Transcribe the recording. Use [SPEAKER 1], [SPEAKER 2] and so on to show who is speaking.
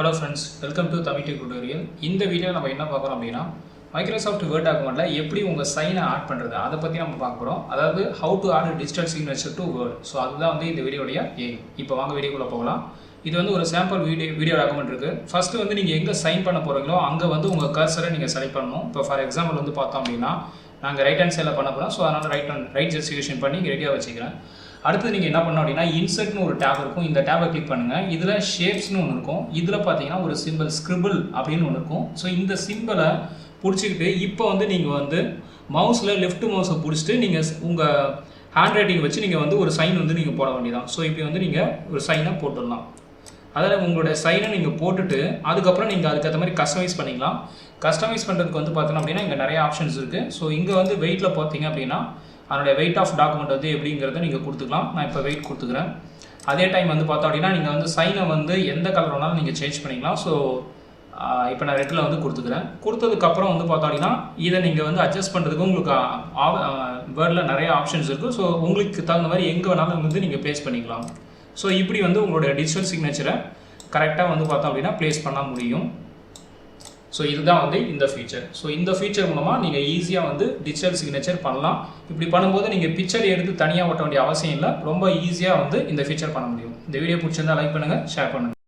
[SPEAKER 1] Hello friends, welcome to Tamizh tutorial. இந்த video நம்ம என்ன பார்க்குறோம் அப்படின்னா மைக்ரோசாஃப்ட் வேர்ட் டாக்குமெண்ட்ல எப்படி உங்க சைனை ஆட் பண்றது அதை பத்தி நம்ம பார்க்க போறோம். அதாவது how to add digital signature to word. So அதுதான் வந்து இந்த வீடியோடைய எய்ம். இப்போ வாங்க வீடியோக்குள்ள போகலாம். இது வந்து ஒரு சாம்பிள் வீடியோ டாக்குமெண்ட் இருக்கு. ஃபர்ஸ்ட் வந்து நீங்க எங்க சைன் பண்ண போறீங்களோ அங்க வந்து உங்க கர்சரை நீங்க செலக்ட் பண்ணணும். இப்போ ஃபார் எக்ஸாம்பிள் வந்து பார்த்தோம் அப்படின்னா நாங்கள் ரைட் ஹேண்ட் சைடில் பண்ண போகிறோம். ஸோ அதனால் ரைட் ஜஸ்டிஃபிகேஷன் பண்ணி ரெடியாக வச்சுக்கிறேன். அடுத்து நீங்கள் என்ன பண்ணணும் அப்படின்னா இன்சர்ட்னு ஒரு டேப் இருக்கும். இந்த டேப்பை கிளிக் பண்ணுங்கள். இதில் ஷேப்ஸ்னு ஒன்று இருக்கும். இதில் பார்த்தீங்கன்னா ஒரு சிம்பிள் ஸ்கிரிபிள் அப்படின்னு ஒன்று இருக்கும். ஸோ இந்த சிம்பிளை பிடிச்சிக்கிட்டு இப்போ வந்து நீங்கள் வந்து மவுஸில் லெஃப்ட் மவுஸை பிடிச்சிட்டு நீங்கள் உங்கள் ஹேண்ட் ரைட்டிங் வச்சு நீங்கள் வந்து ஒரு சைன் வந்து நீங்கள் போட வேண்டியதான். ஸோ இப்போ வந்து நீங்கள் ஒரு சைனை போட்டுடலாம். அதில் உங்களுடைய சைனை நீங்கள் போட்டுட்டு அதுக்கப்புறம் நீங்கள் அதுக்கேற்ற மாதிரி கஸ்டமைஸ் பண்ணிக்கலாம். கஸ்டமைஸ் பண்ணுறதுக்கு வந்து பார்த்தோன்னா அப்படின்னா இங்கே நிறைய ஆப்ஷன்ஸ் இருக்குது. ஸோ இங்கே வந்து வெயிட்டில் பார்த்தீங்க அப்படின்னா அதனுடைய வெயிட் ஆஃப் டாக்குமெண்ட் வந்து எப்படிங்கிறத நீங்கள் கொடுத்துக்கலாம். நான் இப்போ வெயிட் கொடுத்துக்கிறேன். அதே டைம் வந்து பார்த்தோம் அப்படின்னா நீங்கள் வந்து சைனை வந்து எந்த கலர் வேணாலும் நீங்கள் சேஞ்ச் பண்ணிக்கலாம். ஸோ இப்போ நான் ரெட்டில் வந்து கொடுத்துக்கிறேன். கொடுத்ததுக்கப்புறம் வந்து பார்த்தோம் அப்படின்னா இதை நீங்கள் வந்து அட்ஜஸ்ட் பண்ணுறதுக்கு உங்களுக்கு வேர்டில் நிறைய ஆப்ஷன்ஸ் இருக்குது. ஸோ உங்களுக்கு தகுந்த மாதிரி எங்கே வேணாலும் வந்து நீங்கள் ப்ளேஸ் பண்ணிக்கலாம். ஸோ இப்படி வந்து உங்களுடைய டிஜிட்டல் சிக்னேச்சரை கரெக்டாக வந்து பார்த்தோம் அப்படின்னா ப்ளேஸ் பண்ண முடியும். ஸோ இதுதான் வந்து இந்த ஃபீச்சர். ஸோ இந்த ஃபீச்சர் மூலமாக நீங்கள் ஈஸியாக வந்து டிஜிட்டல் சிக்னேச்சர் பண்ணலாம். இப்படி பண்ணும்போது நீங்கள் பிக்சர் எடுத்து தனியாக ஓட்ட வேண்டிய அவசியம் இல்லை. ரொம்ப ஈஸியாக வந்து இந்த ஃபீச்சர் பண்ண முடியும். இந்த வீடியோ பிடிச்சிருந்தா லைக் பண்ணுங்கள், ஷேர் பண்ணுங்கள்.